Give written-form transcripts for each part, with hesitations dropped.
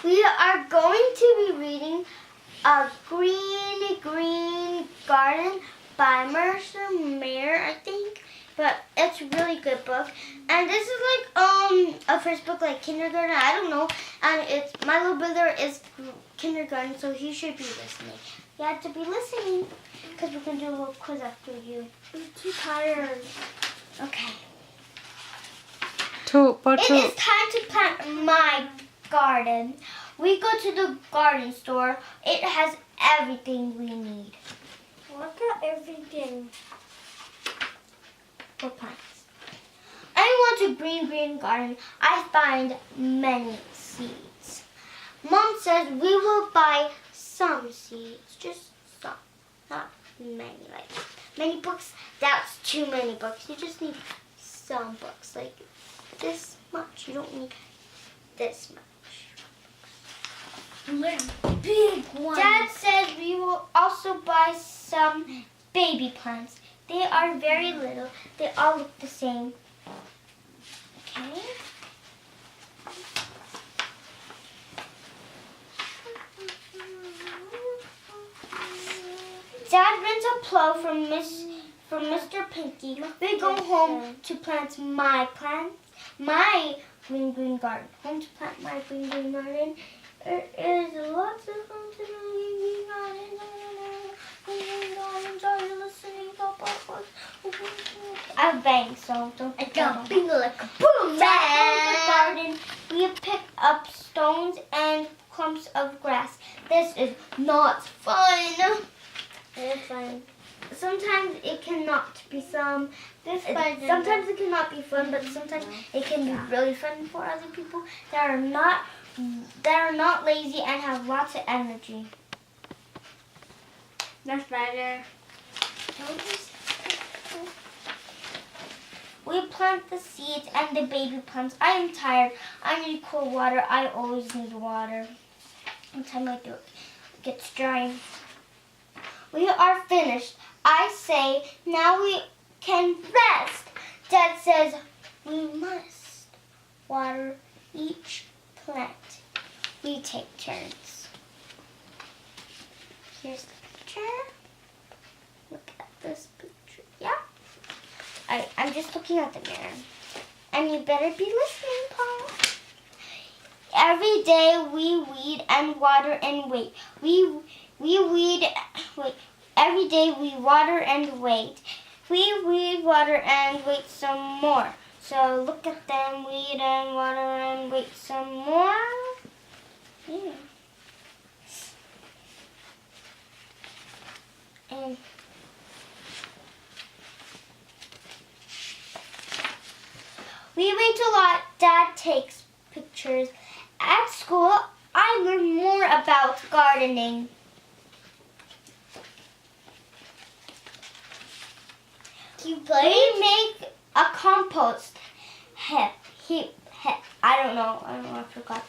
We are going to be reading A Green Garden by Mercer Mayer, I think. But it's a really good book. And this is like a first book, like kindergarten, I don't know. And it's my little brother is kindergarten, so he should be listening. You have to be listening because we're going to do a little quiz after you. I'm too tired. Okay. It is time to plant my garden. We go to the garden store. It has everything we need. What about everything? For plants. I want a green garden. I find many seeds. Mom says we will buy some seeds. Just some. Not many. Like many books. That's too many books. You just need some books. Like this much. You don't need this much. Big one. Dad says we will also buy some baby plants. They are very little. They all look the same. Okay. Dad rents a plow from Mr. Pinky. We go home to plant my green garden. Home to plant my green garden. There is lots of home to green garden. Green gardens, are you listening? I bang, so don't. I got bing like a boom. The garden. We pick up stones and clumps of grass. This is not fun. It's fun. Sometimes it cannot be some. Sometimes it cannot be fun, but sometimes it can be really fun for other people that are not lazy and have lots of energy. That's better. We plant the seeds and the baby plants. I am tired. I need cool water. I always need water. Until I do it gets dry. We are finished. I say, now we can rest. Dad says, we must water each plant. We take turns. Here's the picture. Look at this picture. Yeah? I'm just looking at the mirror. And you better be listening, Paul. Every day we weed and water and wait. Every day we water and wait. We weed, water, and wait some more. So look at them, weed and water and wait some more. Yeah. And we wait a lot. Dad takes pictures. At school, I learn more about gardening. We make a compost heap. I forgot.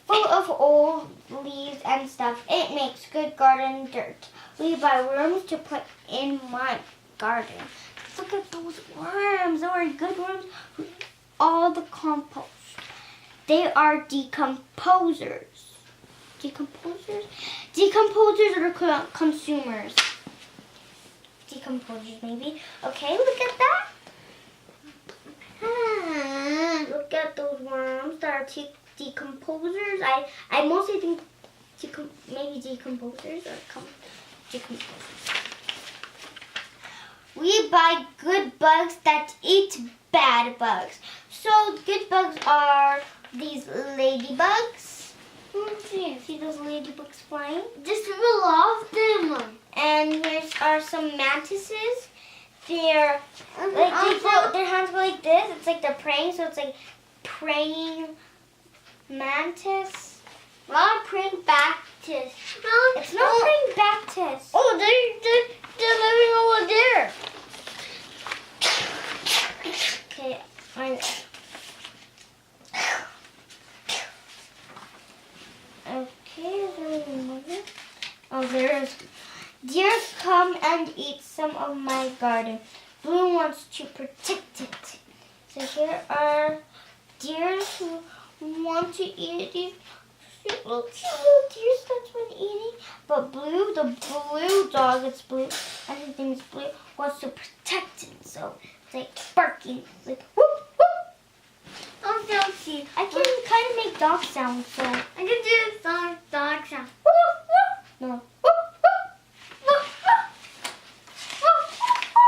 Full of old leaves and stuff. It makes good garden dirt. We buy worms to put in my garden. Look at those worms. They are good worms. All the compost. They are decomposers. Decomposers? Decomposers are consumers. Decomposers, maybe. Okay, look at that. Look at those worms that are decomposers. I mostly think maybe decomposers or decomposers. We buy good bugs that eat bad bugs. So good bugs are these ladybugs. See those ladybugs flying? Just love them. And here are some mantises. Their hands go like this. It's like they're praying, so it's like praying mantis. Not praying bactus. It's not praying bactus. Oh, they're living over there. Okay, Okay, is there any more? Oh, there is. Deer come and eat some of my garden. Blue wants to protect it. So here are deer who want to eat these tears that's when eating. But Blue, the blue dog, it's blue. Everything's blue. Wants to protect it, so it's like barking, like whoop whoop. Oh, don't see. I can kind of make dog sounds, so I can do dog sound. Whoop whoop. No. Whoop whoop. Whoop whoop. Whoop whoop.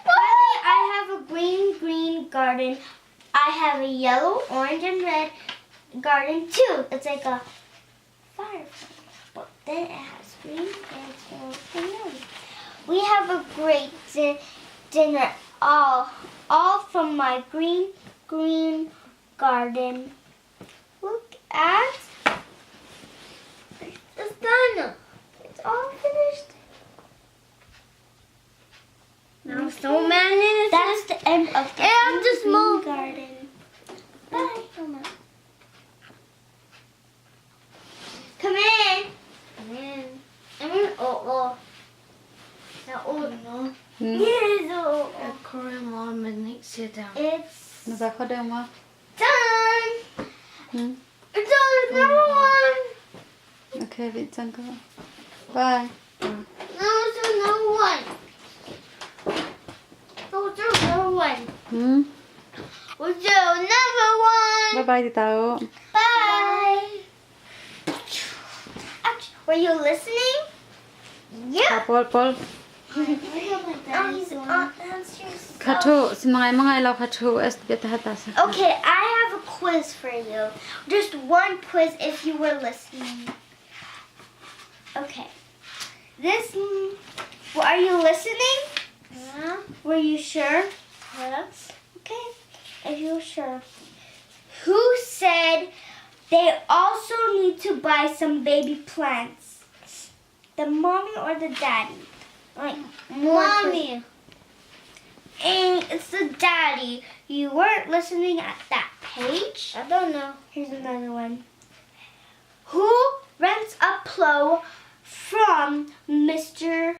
Finally, I have a green garden. I have a yellow, orange, and red garden too. It's like a firefly, but then it has green and orange and yellow. We have a great dinner, all from my green garden. Look at it's done. It's all finished. Now snowman is. That's the end of the green garden. Bye, Mama. Come in. Come in. I'm in Yes, Jag kommer imorgon med Nixie. It's Nó ra khỏi đâu mà? done. Ừ. It's done. Number one. Ok, vị chân cơ. Bye. No, it's number one. Those are number one. Ừ. We'll do number one. Bye bye, Tao. Bye. Were you listening? Yeah. Paul. Oh, he's downstairs. Kato, si mga ilaw kato, beta hatasa. Okay, I have a quiz for you. Just one quiz if you were listening. Okay. Are you listening? Yeah. Were you sure? Yes. Okay. If you're sure. Who said they also need to buy some baby plants? The mommy or the daddy? Like mommy. And it's the daddy. You weren't listening at that page? I don't know. Here's another one. Who rents a plow from Mr.